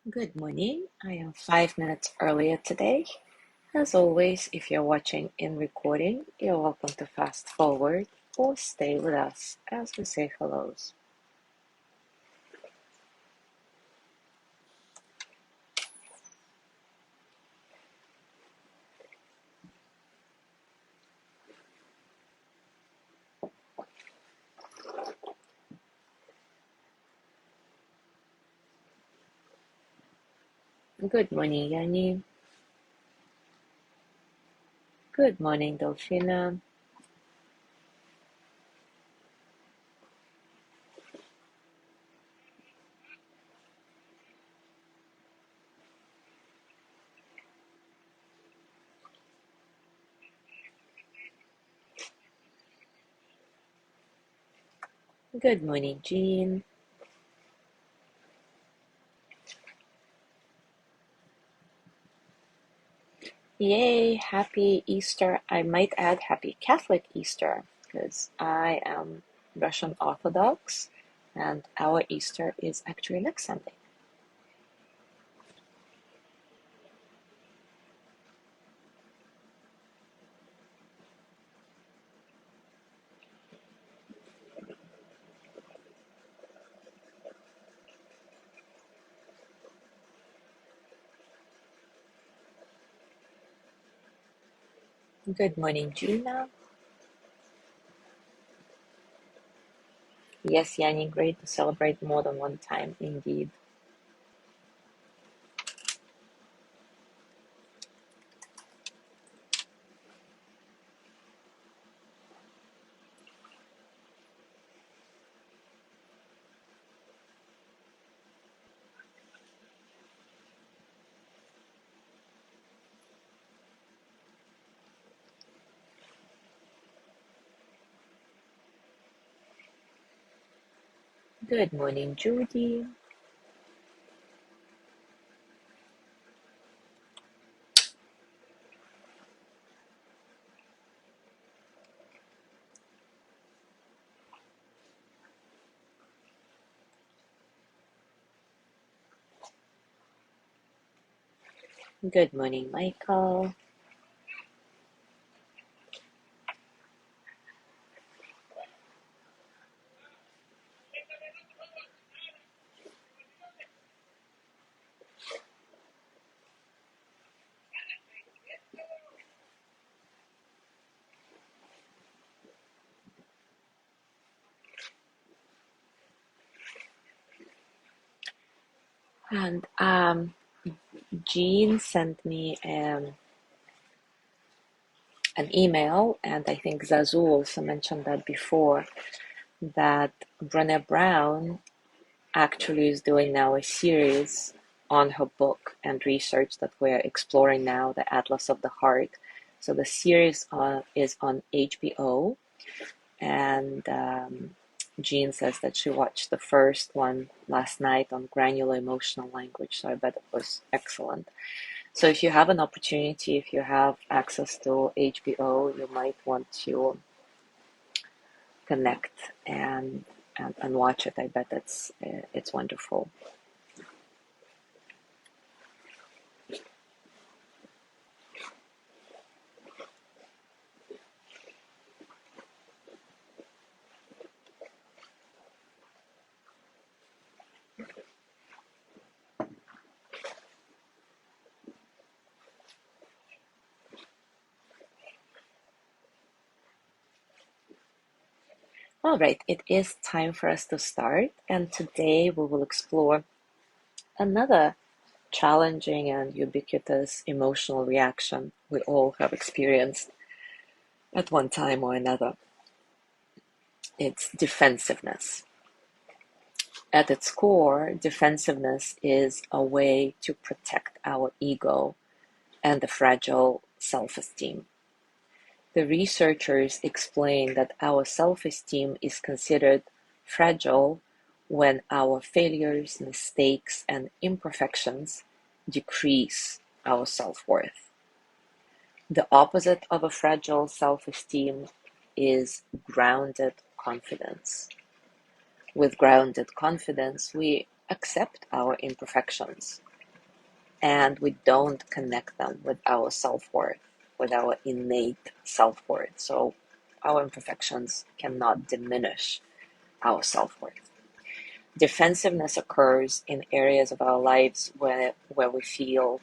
Good morning. I am 5 minutes earlier today. As always, if you're watching in recording, you're welcome to fast forward or stay with us as we say hellos. Good morning, Yanni. Good morning, Delphina. Good morning, Jean. Yay, happy Easter. I might add happy Catholic Easter because I am Russian Orthodox and our Easter is actually next Sunday. Good morning, Gina. Yes, Yanni, great to celebrate more than one time, indeed. Good morning, Judy. Good morning, Michael. And Jean sent me an email, and I think Zazu also mentioned that before, that Brené Brown actually is doing now a series on her book and research that we're exploring now, the Atlas of the Heart. So the series is on HBO, and Jean says that she watched the first one last night on granular emotional language, so I bet it was excellent. So if you have an opportunity, if you have access to HBO, you might want to connect and watch it. I bet it's wonderful. All right, it is time for us to start, and today we will explore another challenging and ubiquitous emotional reaction we all have experienced at one time or another. It's defensiveness. At its core, defensiveness is a way to protect our ego and the fragile self-esteem. The researchers explain that our self-esteem is considered fragile when our failures, mistakes, and imperfections decrease our self-worth. The opposite of a fragile self-esteem is grounded confidence. With grounded confidence, we accept our imperfections. and we don't connect them with our self-worth, with our innate self-worth. So our imperfections cannot diminish our self-worth. Defensiveness occurs in areas of our lives where we feel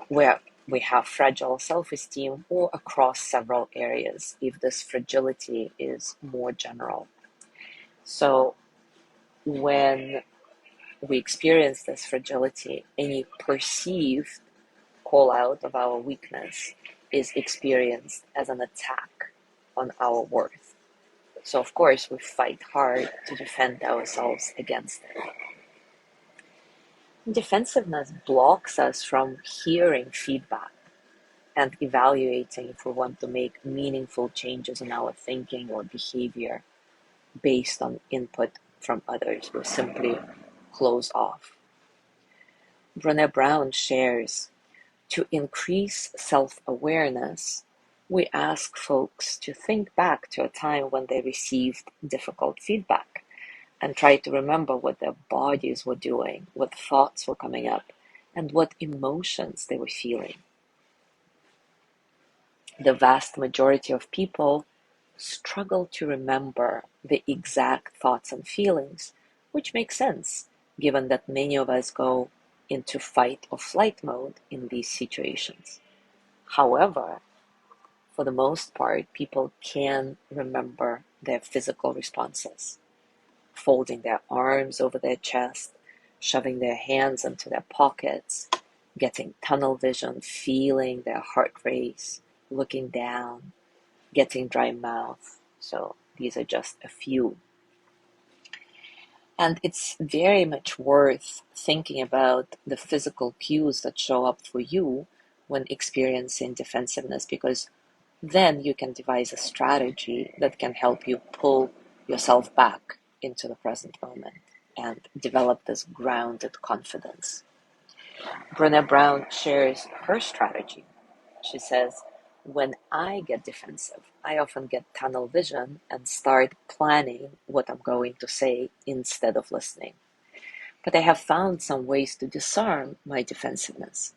where we have fragile self-esteem, or across several areas if this fragility is more general. So when we experience this fragility, any perceived call out of our weakness is experienced as an attack on our worth. So of course we fight hard to defend ourselves against it. Defensiveness blocks us from hearing feedback and evaluating if we want to make meaningful changes in our thinking or behavior based on input from others. We simply close off. Brené Brown shares, to increase self-awareness, we ask folks to think back to a time when they received difficult feedback and try to remember what their bodies were doing, what thoughts were coming up, and what emotions they were feeling. The vast majority of people struggle to remember the exact thoughts and feelings, which makes sense, given that many of us go into fight or flight mode in these situations. However, for the most part, people can remember their physical responses, folding their arms over their chest, shoving their hands into their pockets, getting tunnel vision, feeling their heart race, looking down, getting dry mouth. So these are just a few. And it's very much worth thinking about the physical cues that show up for you when experiencing defensiveness, because then you can devise a strategy that can help you pull yourself back into the present moment and develop this grounded confidence. Brené Brown shares her strategy. She says, when I get defensive, I often get tunnel vision and start planning what I'm going to say instead of listening. But I have found some ways to disarm my defensiveness.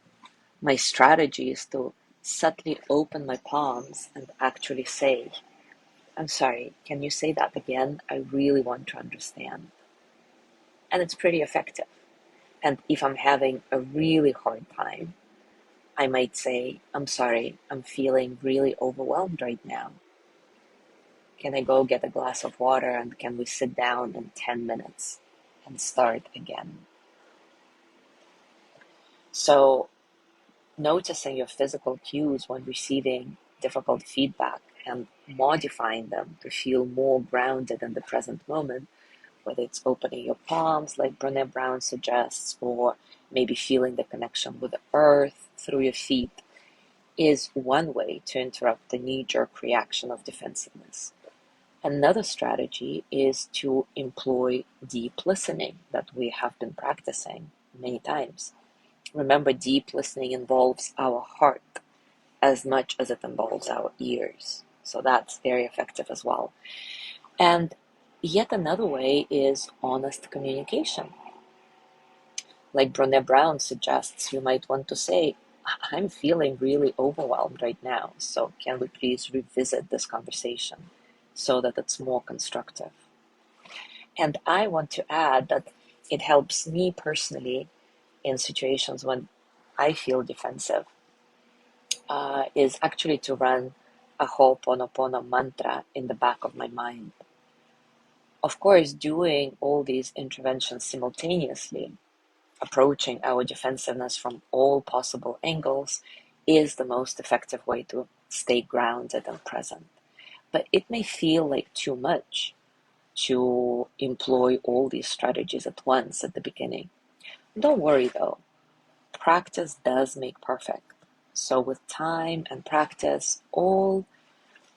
My strategy is to subtly open my palms and actually say, I'm sorry, can you say that again? I really want to understand. And it's pretty effective. And if I'm having a really hard time, I might say, I'm sorry, I'm feeling really overwhelmed right now. Can I go get a glass of water and can we sit down in 10 minutes and start again? So noticing your physical cues when receiving difficult feedback and modifying them to feel more grounded in the present moment, whether it's opening your palms like Brené Brown suggests, or maybe feeling the connection with the earth through your feet, is one way to interrupt the knee-jerk reaction of defensiveness. Another strategy is to employ deep listening that we have been practicing many times. Remember, deep listening involves our heart as much as it involves our ears. So that's very effective as well. And yet another way is honest communication. Like Brené Brown suggests, you might want to say, I'm feeling really overwhelmed right now, so can we please revisit this conversation so that it's more constructive? And I want to add that it helps me personally in situations when I feel defensive, is actually to run a Ho'oponopono mantra in the back of my mind. Of course, doing all these interventions simultaneously, approaching our defensiveness from all possible angles, is the most effective way to stay grounded and present. But it may feel like too much to employ all these strategies at once at the beginning. Don't worry though, practice does make perfect. So with time and practice, all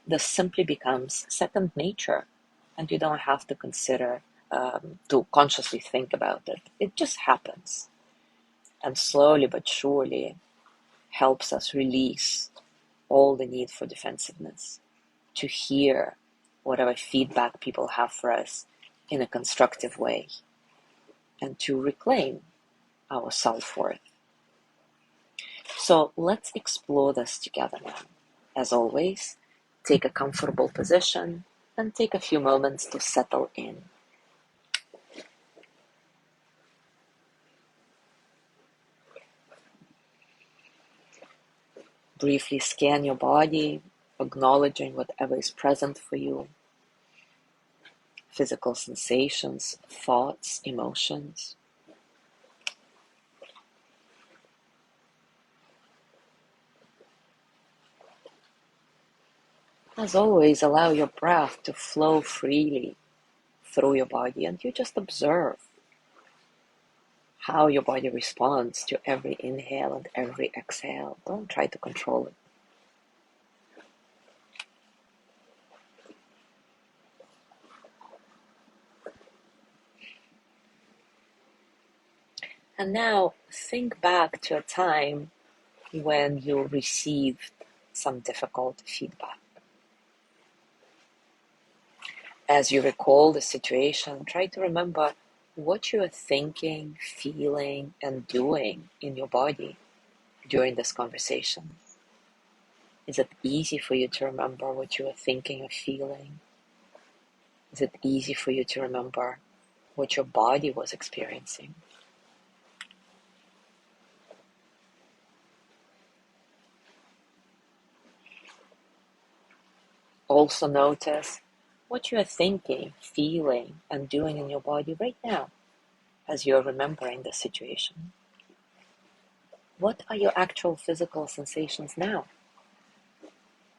this simply becomes second nature, and you don't have to consider to consciously think about it. It just happens. And slowly but surely helps us release all the need for defensiveness, to hear whatever feedback people have for us in a constructive way, and to reclaim our self-worth So let's explore this together now. As always, take a comfortable position and take a few moments to settle in. Briefly scan your body, acknowledging whatever is present for you. Physical sensations, thoughts, emotions. As always, allow your breath to flow freely through your body, and you just observe how your body responds to every inhale and every exhale. Don't try to control it. And now think back to a time when you received some difficult feedback. As you recall the situation, try to remember what you are thinking, feeling, and doing in your body during this conversation. Is it easy for you to remember what you are thinking or feeling? Is it easy for you to remember what your body was experiencing? Also notice what you are thinking, feeling, and doing in your body right now as you are remembering the situation. What are your actual physical sensations now?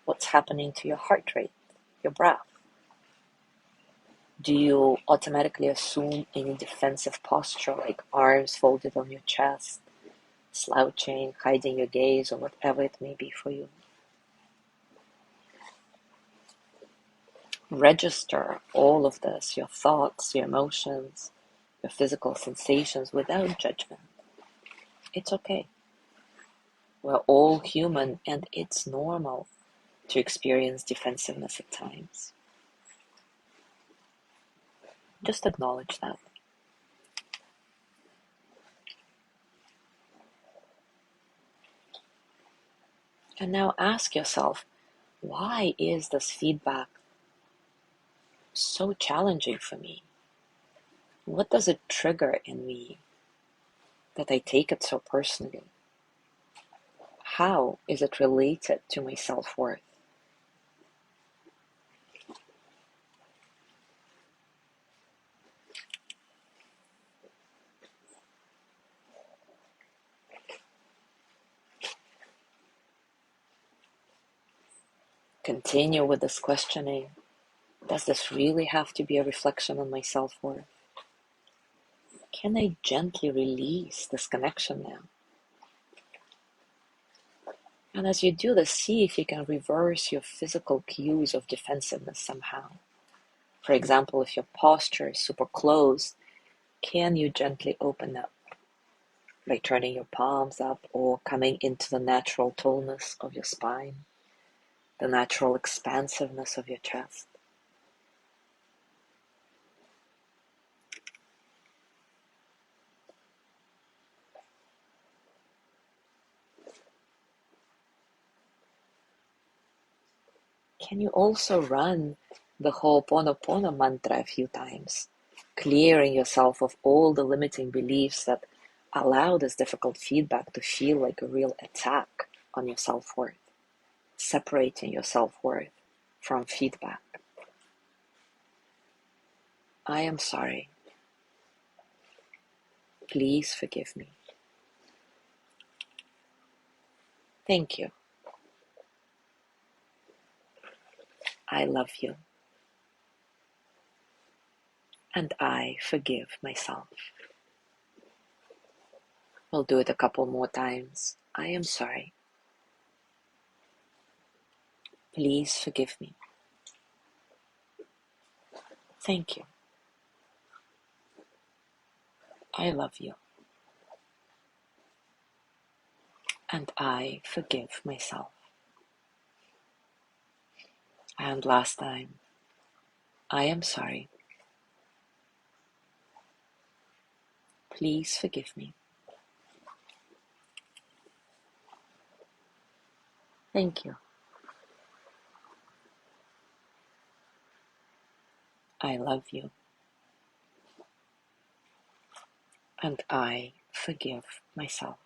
What's happening to your heart rate, your breath? Do you automatically assume any defensive posture, like arms folded on your chest, slouching, hiding your gaze, or whatever it may be for you? Register all of this, your thoughts, your emotions, your physical sensations, without judgment. It's okay. We're all human, and it's normal to experience defensiveness at times. Just acknowledge that. And now ask yourself, why is this feedback so challenging for me? What does it trigger in me that I take it so personally? How is it related to my self-worth? Continue with this questioning. Does this really have to be a reflection on my self-worth? Can I gently release this connection now? And as you do this, see if you can reverse your physical cues of defensiveness somehow. For example, if your posture is super closed, can you gently open up by turning your palms up or coming into the natural tallness of your spine, the natural expansiveness of your chest? Can you also run the Ho'oponopono mantra a few times, clearing yourself of all the limiting beliefs that allow this difficult feedback to feel like a real attack on your self-worth, separating your self-worth from feedback? I am sorry. Please forgive me. Thank you. I love you. And I forgive myself. We'll do it a couple more times. I am sorry. Please forgive me. Thank you. I love you. And I forgive myself. And last time, I am sorry. Please forgive me. Thank you. I love you. And I forgive myself.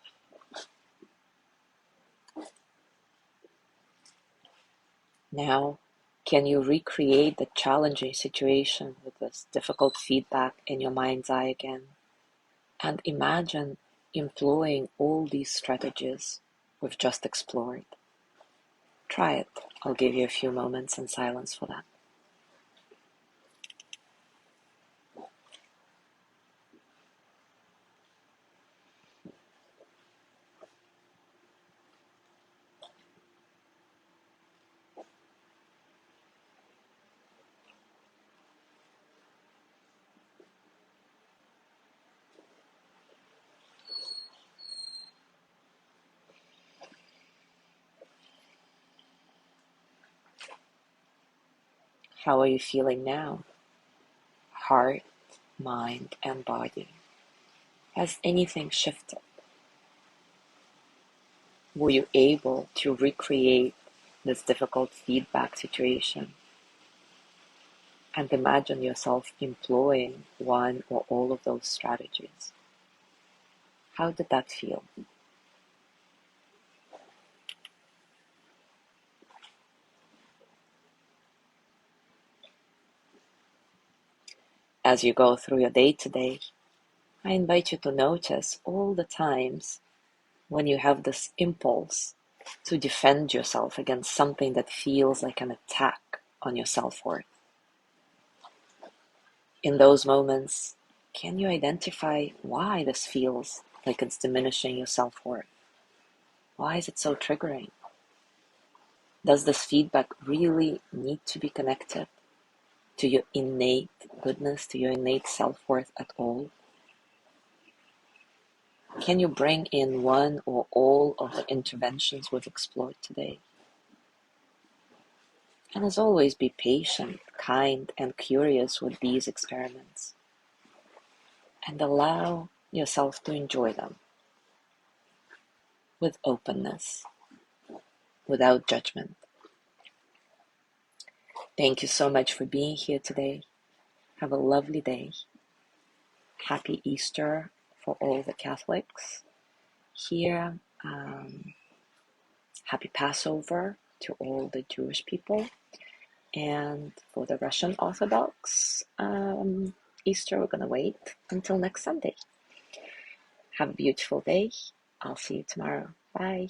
Now, can you recreate the challenging situation with this difficult feedback in your mind's eye again? And imagine employing all these strategies we've just explored. Try it. I'll give you a few moments in silence for that. How are you feeling now? Heart, mind, and body. Has anything shifted? Were you able to recreate this difficult feedback situation and imagine yourself employing one or all of those strategies? How did that feel? As you go through your day today, I invite you to notice all the times when you have this impulse to defend yourself against something that feels like an attack on your self-worth. In those moments, can you identify why this feels like it's diminishing your self-worth? Why is it so triggering? Does this feedback really need to be connected to your innate goodness, to your innate self-worth at all? Can you bring in one or all of the interventions we've explored today? And as always, be patient, kind, and curious with these experiments. And allow yourself to enjoy them with openness, without judgment. Thank you so much for being here today. Have a lovely day. Happy Easter for all the Catholics here. Happy Passover to all the Jewish people. And for the Russian Orthodox, Easter, we're going to wait until next Sunday. Have a beautiful day. I'll see you tomorrow. Bye.